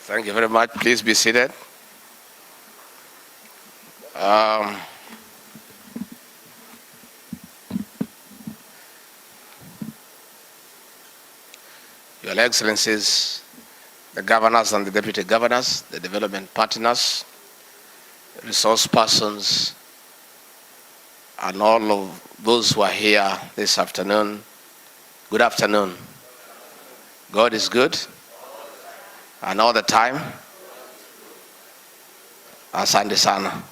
Thank you very much. Please be seated. Your Excellencies, the governors and the deputy governors, the development partners, resource persons, and all of those who are here this afternoon, good afternoon. God is good, and all the time. Asante sana.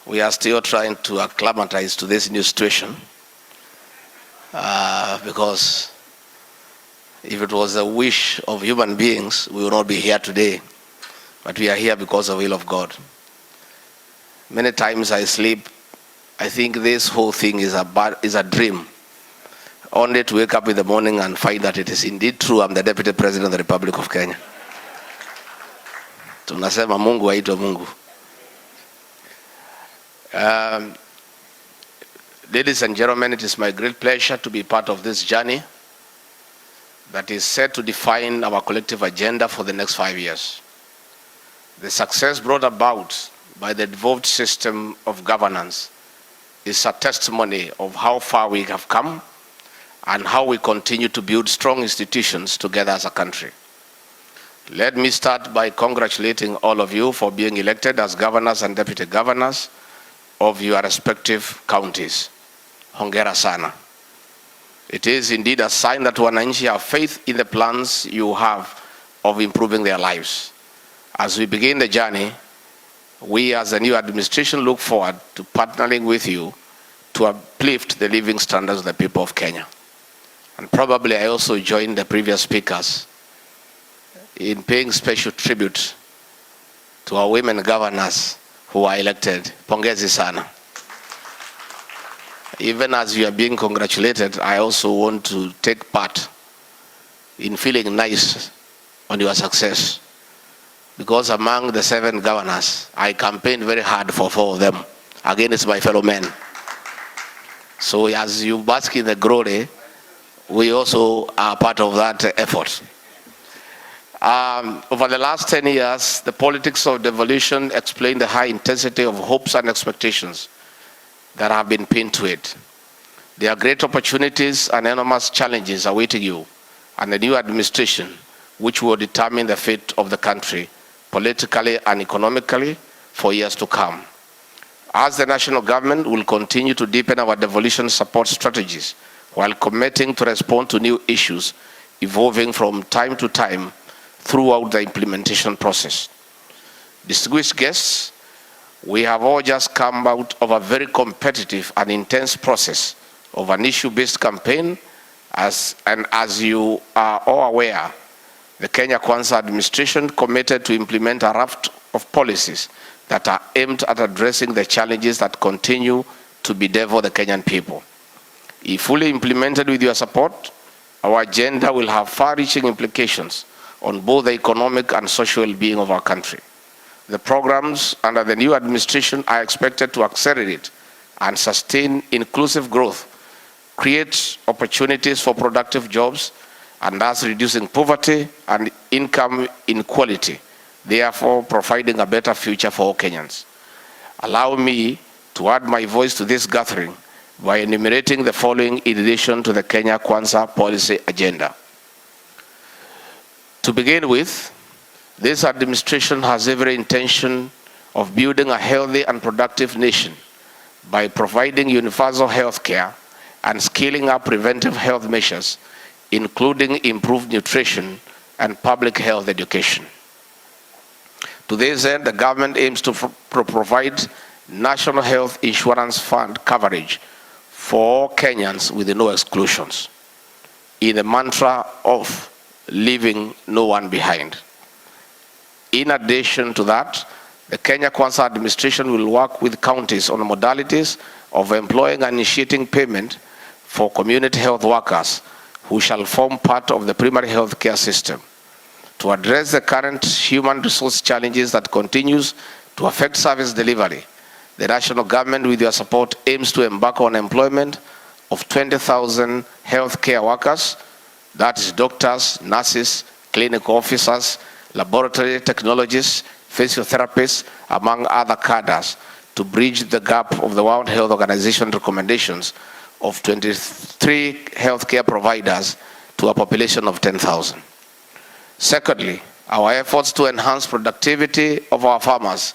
We are still trying to acclimatize to this new situation because if it was a wish of human beings, we would not be here today. But we are here because of the will of God. Many times I sleep, I think this whole thing is a dream, only to wake up in the morning and find that it is indeed true. I'm the Deputy President of the Republic of Kenya. Tunasema Mungu aitwa Mungu. Ladies and gentlemen, it is my great pleasure to be part of this journey that is set to define our collective agenda for the next 5 years. The success brought about by the devolved system of governance is a testimony of how far we have come and how we continue to build strong institutions together as a country. Let me start by congratulating all of you for being elected as governors and deputy governors of your respective counties. Hongera sana. It is indeed a sign that wananchi have faith in the plans you have of improving their lives. As we begin the journey, we as the new administration look forward to partnering with you to uplift the living standards of the people of Kenya. And probably I also join the previous speakers in paying special tribute to our women governors who are elected. Pongezi sana. Even as you are being congratulated, I also want to take part in feeling nice on your success. Because among the 7 governors, I campaigned very hard for 4 of them against my fellow men. So as you bask in the glory, we also are part of that effort. Over the last 10 years, the politics of devolution explained the high intensity of hopes and expectations that have been pinned to it. There are great opportunities and enormous challenges awaiting you and the new administration, which will determine the fate of the country, politically and economically, for years to come. As the national government will continue to deepen our devolution support strategies while committing to respond to new issues evolving from time to time throughout the implementation process. Distinguished guests, we have all just come out of a very competitive and intense process of an issue-based campaign, as you are all aware, the Kenya Kwanza administration committed to implement a raft of policies that are aimed at addressing the challenges that continue to bedevil the Kenyan people. If fully implemented with your support, our agenda will have far-reaching implications on both the economic and social well-being of our country. The programs under the new administration are expected to accelerate and sustain inclusive growth, create opportunities for productive jobs, and thus reducing poverty and income inequality, therefore providing a better future for all Kenyans. Allow me to add my voice to this gathering by enumerating the following in addition to the Kenya Kwanza policy agenda. To begin with, this administration has every intention of building a healthy and productive nation by providing universal health care and scaling up preventive health measures, including improved nutrition and public health education. To this end, the government aims to provide national health insurance fund coverage for all Kenyans with no exclusions, in the mantra of leaving no one behind. In addition to that, the Kenya Kwanza administration will work with counties on modalities of employing and initiating payment for community health workers who shall form part of the primary health care system. To address the current human resource challenges that continues to affect service delivery, the national government, with your support, aims to embark on employment of 20,000 healthcare workers, that is doctors, nurses, clinical officers, laboratory technologists, physiotherapists, among other cadres, to bridge the gap of the World Health Organization recommendations of 23 healthcare providers to a population of 10,000. Secondly, our efforts to enhance productivity of our farmers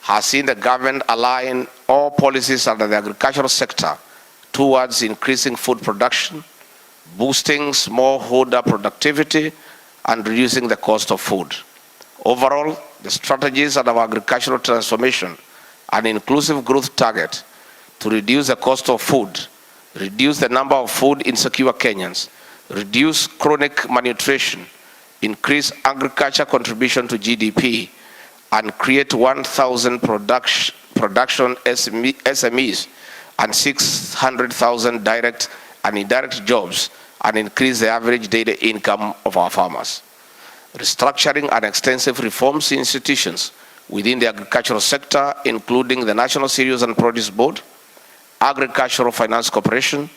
has seen the government align all policies under the agricultural sector towards increasing food production, boosting smallholder productivity, and reducing the cost of food. Overall, the strategies of our agricultural transformation and inclusive growth target to reduce the cost of food, reduce the number of food insecure Kenyans, reduce chronic malnutrition, increase agriculture contribution to GDP, and create 1,000 production SMEs and 600,000 direct and indirect jobs, and increase the average daily income of our farmers. Restructuring and extensive reforms in institutions within the agricultural sector, including the National Cereals and Produce Board, Agricultural Finance Corporation,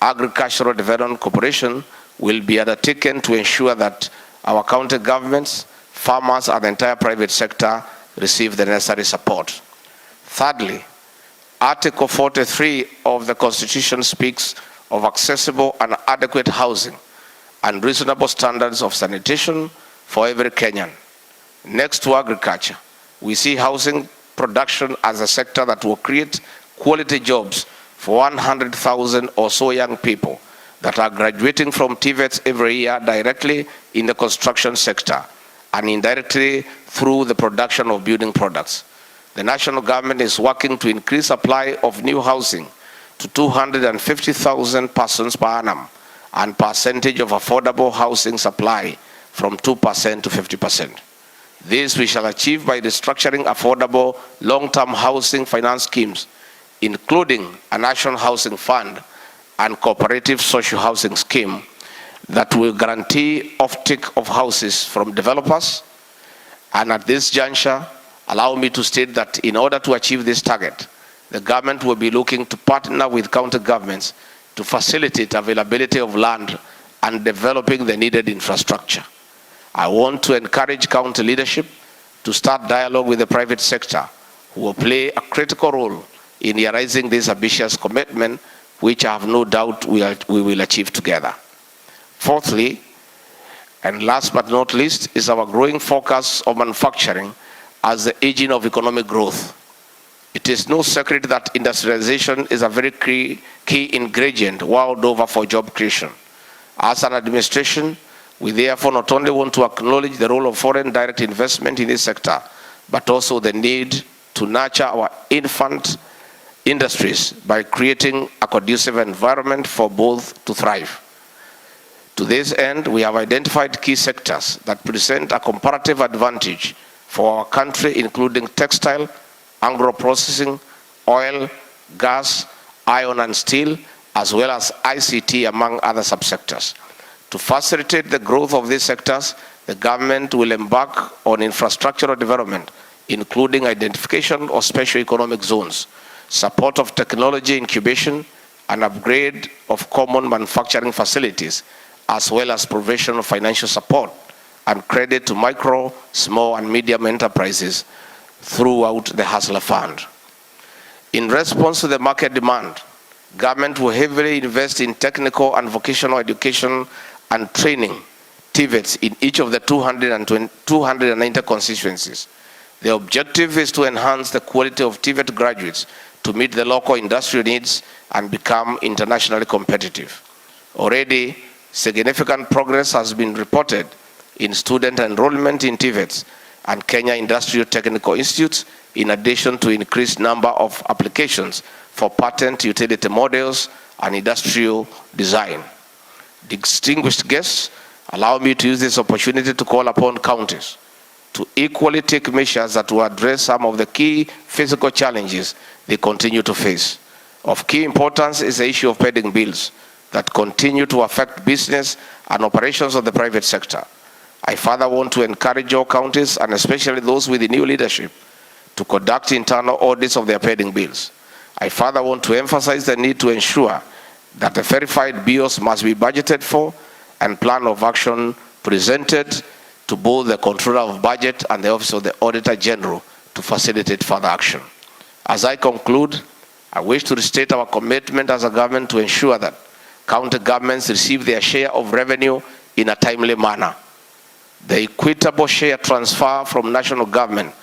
Agricultural Development Corporation, will be undertaken to ensure that our county governments, farmers, and the entire private sector receive the necessary support. Thirdly, Article 43 of the Constitution speaks of accessible and adequate housing and reasonable standards of sanitation for every Kenyan. Next to agriculture, we see housing production as a sector that will create quality jobs for 100,000 or so young people that are graduating from TVETs every year directly in the construction sector and indirectly through the production of building products. The national government is working to increase supply of new housing to 250,000 persons per annum and percentage of affordable housing supply from 2% to 50%. This we shall achieve by restructuring affordable long-term housing finance schemes, including a national housing fund and cooperative social housing scheme that will guarantee offtake of houses from developers. And at this juncture, allow me to state that in order to achieve this target, the government will be looking to partner with county governments to facilitate availability of land and developing the needed infrastructure. I want to encourage county leadership to start dialogue with the private sector, who will play a critical role in realizing this ambitious commitment, which I have no doubt we will achieve together. Fourthly, and last but not least, is our growing focus on manufacturing as the engine of economic growth. It is no secret that industrialization is a very key ingredient world over for job creation. As an administration, we therefore not only want to acknowledge the role of foreign direct investment in this sector, but also the need to nurture our infant industries by creating a conducive environment for both to thrive. To this end, we have identified key sectors that present a comparative advantage for our country, including textile, agro-processing, oil, gas, iron and steel, as well as ICT, among other subsectors. To facilitate the growth of these sectors, the government will embark on infrastructural development, including identification of special economic zones, support of technology incubation, and upgrade of common manufacturing facilities, as well as provision of financial support and credit to micro, small, and medium enterprises throughout the Hustler Fund. In response to the market demand, government will heavily invest in technical and vocational education and training, TVETs, in each of the 290 constituencies. The objective is to enhance the quality of TVET graduates to meet the local industrial needs and become internationally competitive. Already, significant progress has been reported in student enrollment in TVETs and Kenya Industrial Technical Institutes, in addition to increased number of applications for patent utility models and industrial design. Distinguished guests, allow me to use this opportunity to call upon counties to equally take measures that will address some of the key physical challenges they continue to face. Of key importance is the issue of pending bills that continue to affect business and operations of the private sector. I further want to encourage all counties, and especially those with the new leadership, to conduct internal audits of their pending bills. I further want to emphasize the need to ensure that the verified bills must be budgeted for and plan of action presented to both the Controller of Budget and the Office of the Auditor General to facilitate further action. As I conclude, I wish to restate our commitment as a government to ensure that county governments receive their share of revenue in a timely manner. The equitable share transfer from national government,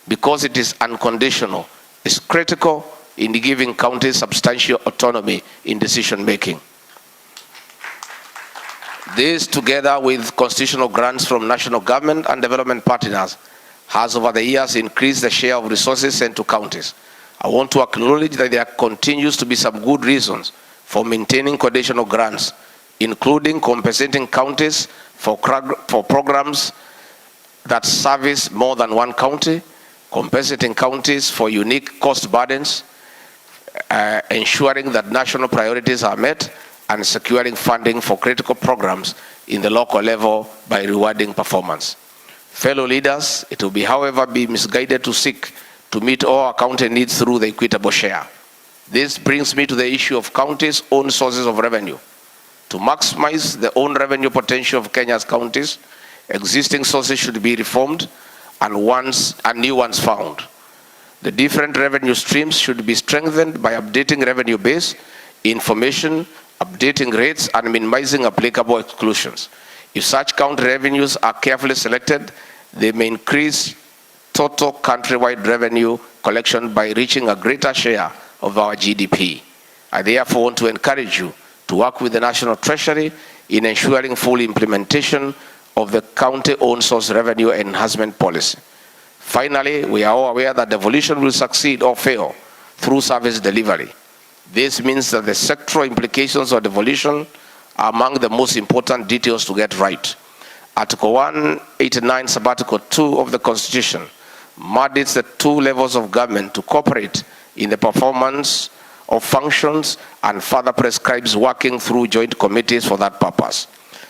because it is unconditional, is critical in giving counties substantial autonomy in decision making. This, together with constitutional grants from national government and development partners, has over the years increased the share of resources sent to counties. I want to acknowledge that there continues to be some good reasons for maintaining conditional grants, including compensating counties for programs that service more than one county, compensating counties for unique cost burdens, ensuring that national priorities are met, and securing funding for critical programs in the local level by rewarding performance. Fellow leaders, it will however be misguided to seek to meet all our county needs through the equitable share. This brings me to the issue of counties' own sources of revenue. To maximize the own revenue potential of Kenya's counties, existing sources should be reformed and new ones found. The different revenue streams should be strengthened by updating revenue base, information, updating rates, and minimizing applicable exclusions. If such county revenues are carefully selected, they may increase total countrywide revenue collection by reaching a greater share of our GDP. I therefore want to encourage you to work with the National Treasury in ensuring full implementation of the county-owned source revenue enhancement policy. Finally, we are all aware that devolution will succeed or fail through service delivery. This means that the sectoral implications of devolution are among the most important details to get right. Article 189, Sub-Article 2 of the Constitution mandates the two levels of government to cooperate in the performance of functions and further prescribes working through joint committees for that purpose.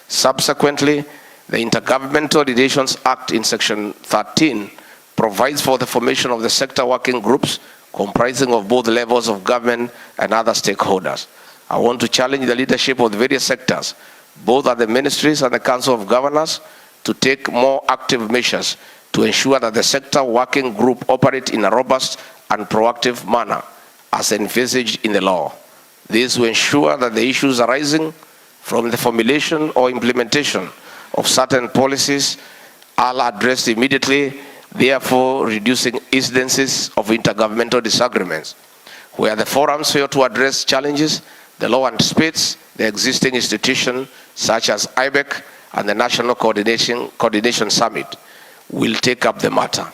Subsequently, the Intergovernmental Relations Act in Section 13 provides for the formation of the sector working groups comprising of both levels of government and other stakeholders. I want to challenge the leadership of the various sectors, both at the ministries and the Council of Governors, to take more active measures to ensure that the sector working group operate in a robust and proactive manner as envisaged in the law. This will ensure that the issues arising from the formulation or implementation of certain policies are addressed immediately, therefore reducing incidences of intergovernmental disagreements. Where the forums fail to address challenges, the law anticipates the existing institutions such as IBEC and the National Coordination Summit will take up the matter.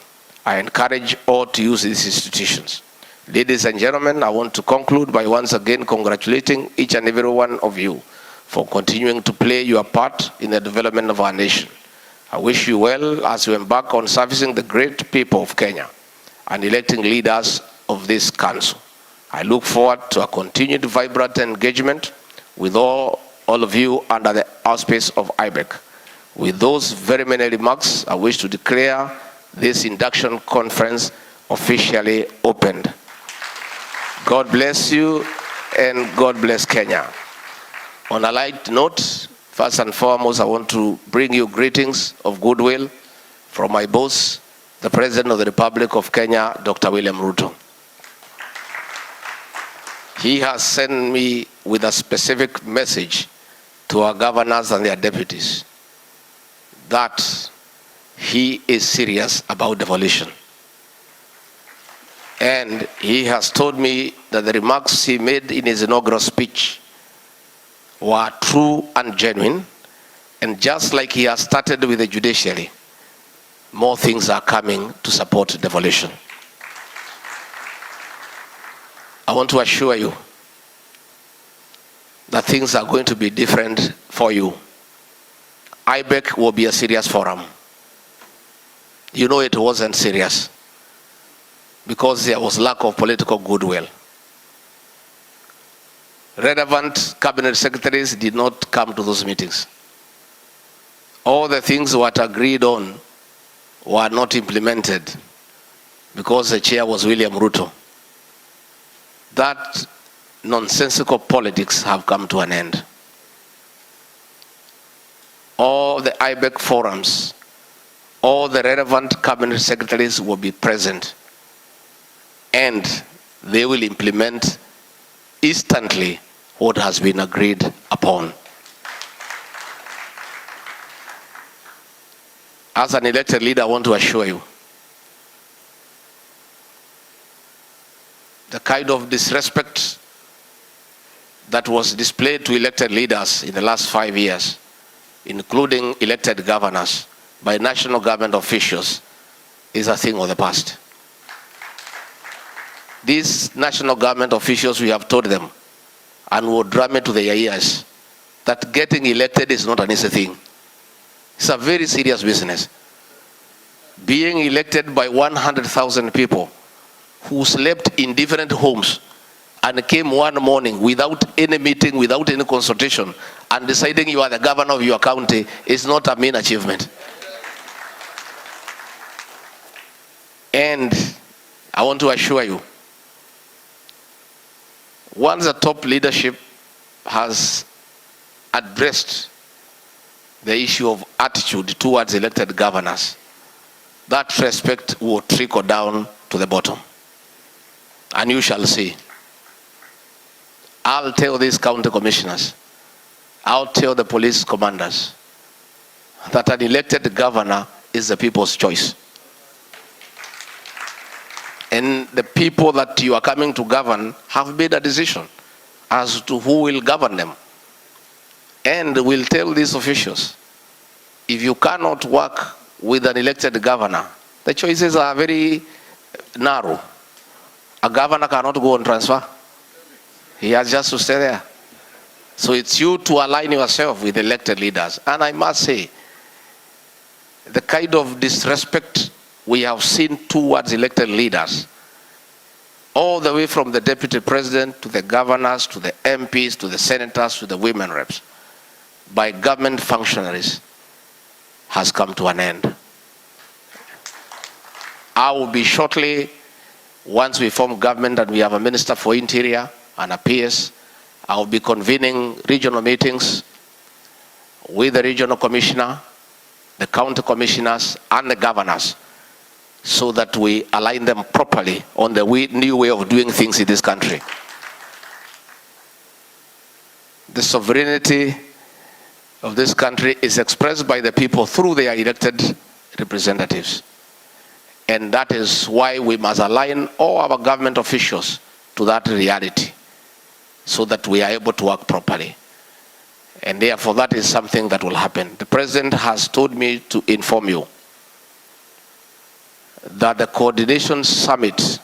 I encourage all to use these institutions. Ladies and gentlemen, I want to conclude by once again congratulating each and every one of you for continuing to play your part in the development of our nation. I wish you well as you embark on servicing the great people of Kenya and electing leaders of this council. I look forward to a continued vibrant engagement with all of you under the auspice of IBEC. With those very many remarks, I wish to declare this induction conference officially opened. God bless you and God bless Kenya. On a light note, first and foremost, I want to bring you greetings of goodwill from my boss, the President of the Republic of Kenya, Dr. William Ruto. He has sent me with a specific message to our governors and their deputies that he is serious about devolution. And he has told me that the remarks he made in his inaugural speech were true and genuine, and just like he has started with the judiciary, more things are coming to support devolution. I want to assure you that things are going to be different for you. IBEC will be a serious forum. You know it wasn't serious because there was lack of political goodwill. Relevant cabinet secretaries did not come to those meetings. All the things that were agreed on were not implemented. because the chair was William Ruto. That nonsensical politics have come to an end. All the IBEC forums, all the relevant cabinet secretaries will be present, and they will implement instantly what has been agreed upon. As an elected leader, I want to assure you, the kind of disrespect that was displayed to elected leaders in the last 5 years, including elected governors by national government officials, is a thing of the past. These national government officials, we have told them, and will drum it to their ears, that getting elected is not an easy thing. It's a very serious business. Being elected by 100,000 people who slept in different homes and came one morning without any meeting, without any consultation, and deciding you are the governor of your county is not a mean achievement. And I want to assure you, once the top leadership has addressed the issue of attitude towards elected governors, that respect will trickle down to the bottom. And you shall see. I'll tell these county commissioners, I'll tell the police commanders that an elected governor is the people's choice. And the people that you are coming to govern have made a decision as to who will govern them. And we'll tell these officials, if you cannot work with an elected governor, the choices are very narrow. A governor cannot go on transfer. He has just to stay there. So it's you to align yourself with elected leaders. And I must say, the kind of disrespect we have seen towards elected leaders, all the way from the deputy president to the governors, to the MPs, to the senators, to the women reps, by government functionaries, has come to an end. I will be shortly, once we form government and we have a minister for interior and a PS, I will be convening regional meetings with the regional commissioner, the county commissioners, and the governors, so that we align them properly on the new way of doing things in this country. The sovereignty of this country is expressed by the people through their elected representatives. And that is why we must align all our government officials to that reality, so that we are able to work properly. And therefore, that is something that will happen. The president has told me to inform you that the coordination summit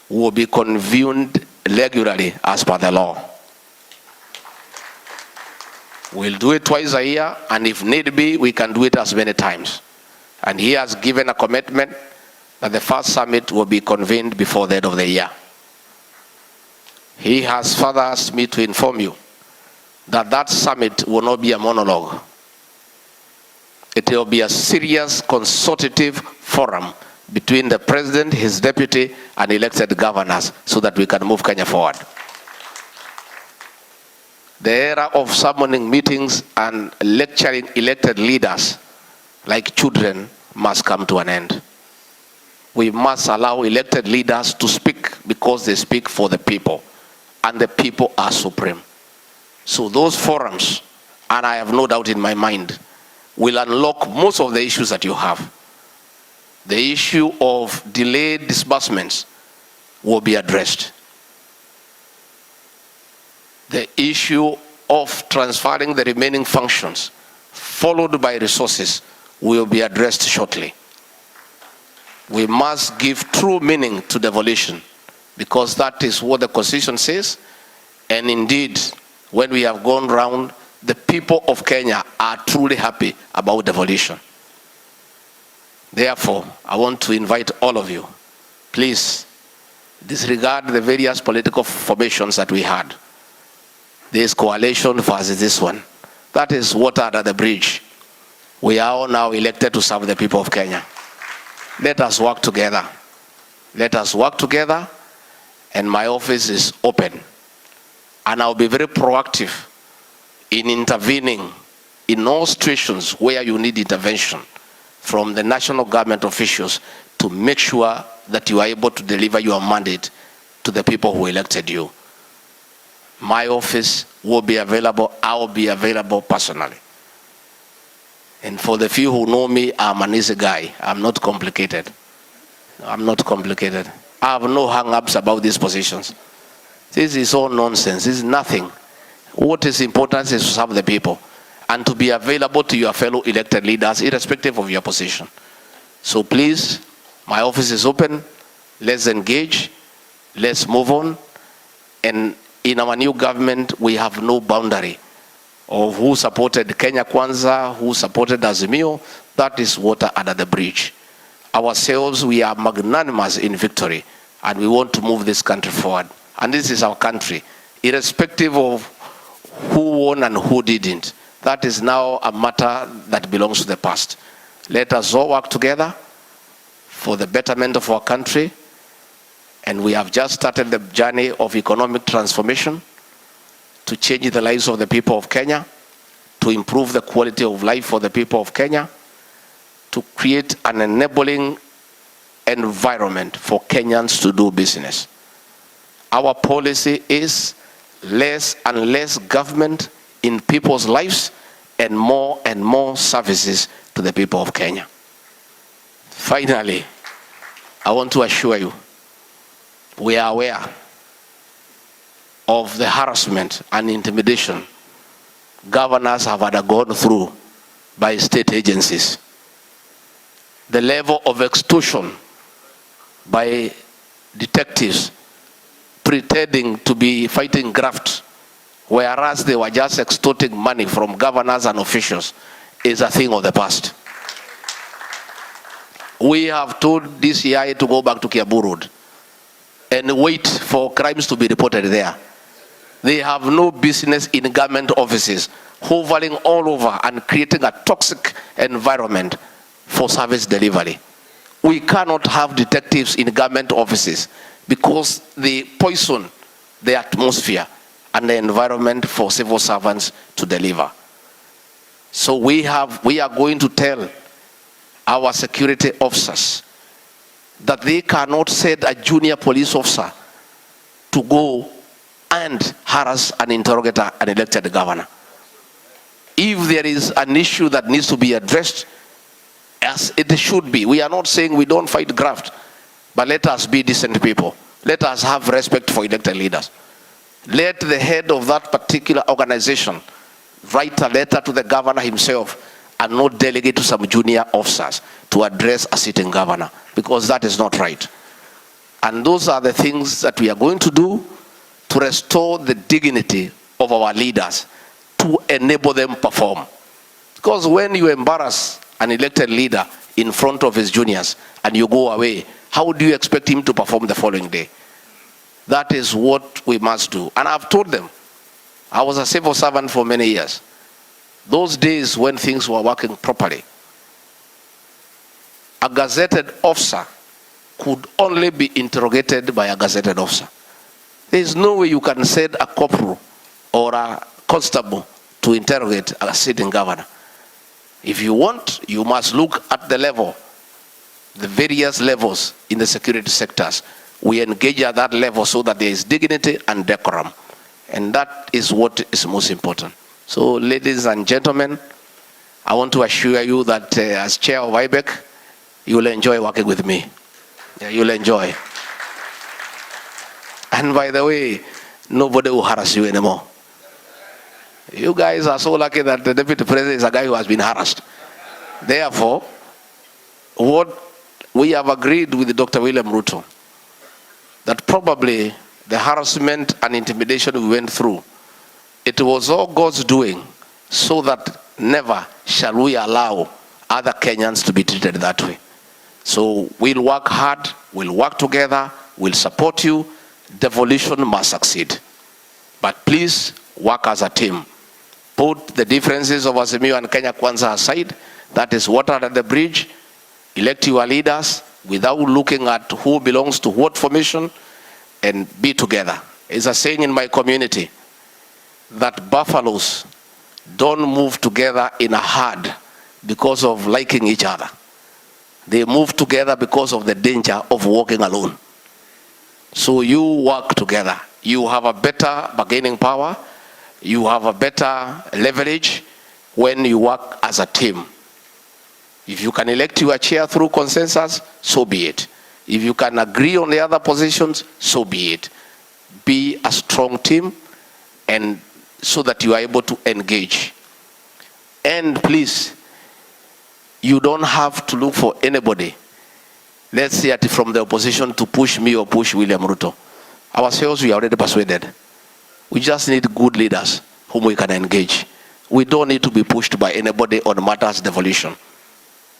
will be convened regularly as per the law. We'll do it twice a year, and if need be, we can do it as many times. And he has given a commitment that the first summit will be convened before the end of the year. He has further asked me to inform you that that summit will not be a monologue. It will be a serious consultative forum between the president, his deputy, and elected governors, so that we can move Kenya forward. The era of summoning meetings and lecturing elected leaders like children must come to an end. We must allow elected leaders to speak because they speak for the people, and the people are supreme. So those forums, and I have no doubt in my mind, will unlock most of the issues that you have. The issue of delayed disbursements will be addressed. The issue of transferring the remaining functions, followed by resources, will be addressed shortly. We must give true meaning to devolution, because that is what the Constitution says. And indeed, when we have gone round, the people of Kenya are truly happy about devolution. Therefore, I want to invite all of you, please disregard the various political formations that we had. This coalition versus this one. That is water under the bridge. We are all now elected to serve the people of Kenya. Let us work together Let us work together, and my office is open. And I'll be very proactive in intervening in all situations where you need intervention from the national government officials to make sure that you are able to deliver your mandate to the people who elected you. My office will be available. I will be available personally. And for the few who know me, I'm an easy guy. I'm not complicated. I'm not complicated. I have no hang-ups about these positions. This is all nonsense. This is nothing. What is important is to serve the people and to be available to your fellow elected leaders, irrespective of your position. So please, my office is open. Let's engage. Let's move on. And in our new government, we have no boundary of who supported Kenya Kwanza, who supported Azimio. That is water under the bridge. Ourselves, we are magnanimous in victory, and we want to move this country forward. And this is our country, irrespective of who won and who didn't. That is now a matter that belongs to the past. Let us all work together for the betterment of our country. And we have just started the journey of economic transformation to change the lives of the people of Kenya, to improve the quality of life for the people of Kenya, to create an enabling environment for Kenyans to do business. Our policy is less and less government in people's lives and more services to the people of Kenya. Finally, I want to assure you, we are aware of the harassment and intimidation governors have undergone through by state agencies. The level of extortion by detectives pretending to be fighting graft, whereas they were just extorting money from governors and officials, is a thing of the past. We have told DCI to go back to Kiambu Road and wait for crimes to be reported there. They have no business in government offices, hovering all over and creating a toxic environment for service delivery. We cannot have detectives in government offices because they poison the atmosphere and the environment for civil servants to deliver. So we are going to tell our security officers that they cannot send a junior police officer to go and harass and interrogate an elected governor. If there is an issue that needs to be addressed, as it should be, we are not saying we don't fight graft, but let us be decent people. Let us have respect for elected leaders. Let the head of that particular organization write a letter to the governor himself and not delegate to some junior officers to address a sitting governor, because that is not right. And those are the things that we are going to do to restore the dignity of our leaders, to enable them perform. Because when you embarrass an elected leader in front of his juniors and you go away, how do you expect him to perform the following day? That is what we must do. And I've told them, I was a civil servant for many years. Those days when things were working properly, a gazetted officer could only be interrogated by a gazetted officer. There is no way you can send a corporal or a constable to interrogate a sitting governor. If you want, you must look at the level, the various levels in the security sectors. We engage at that level so that there is dignity and decorum. And that is what is most important. So, ladies and gentlemen, I want to assure you that as chair of IBEC, you will enjoy working with me. Yeah, you'll enjoy. And by the way, nobody will harass you anymore. You guys are so lucky that the deputy president is a guy who has been harassed. Therefore, what we have agreed with Dr. William Ruto, that probably the harassment and intimidation we went through, it was all God's doing, so that never shall we allow other Kenyans to be treated that way. So we'll work hard, we'll work together, we'll support you. Devolution must succeed. But please work as a team. Put the differences of Azimio and Kenya Kwanza aside. That is water under the bridge. Elect your leaders, without looking at who belongs to what formation, and be together. It's a saying in my community that buffaloes don't move together in a herd because of liking each other. They move together because of the danger of walking alone. So you work together. You have a better bargaining power. You have a better leverage when you work as a team. If you can elect your chair through consensus, so be it. If you can agree on the other positions, so be it. Be a strong team, and so that you are able to engage. And please, you don't have to look for anybody, let's say from the opposition, to push me or push William Ruto. Ourselves, we are already persuaded. We just need good leaders whom we can engage. We don't need to be pushed by anybody on matters devolution.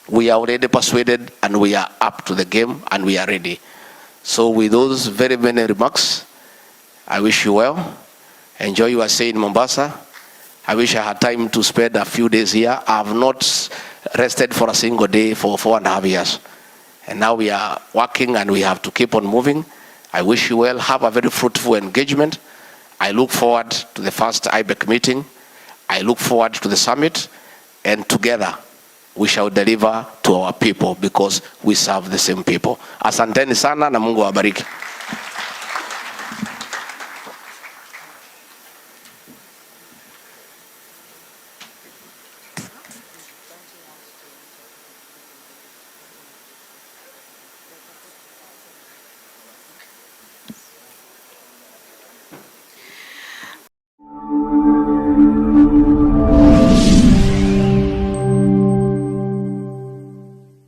We are already persuaded, and we are up to the game, and we are ready. So with those very many remarks, I wish you well. Enjoy your stay in Mombasa. I wish I had time to spend a few days here. I have not rested for a single day for 4.5 years. And now we are working, and we have to keep on moving. I wish you well. Have a very fruitful engagement. I look forward to the first IBEC meeting. I look forward to the summit. And together, we shall deliver to our people, because we serve the same people. Asanteni sana na Mungu awabariki.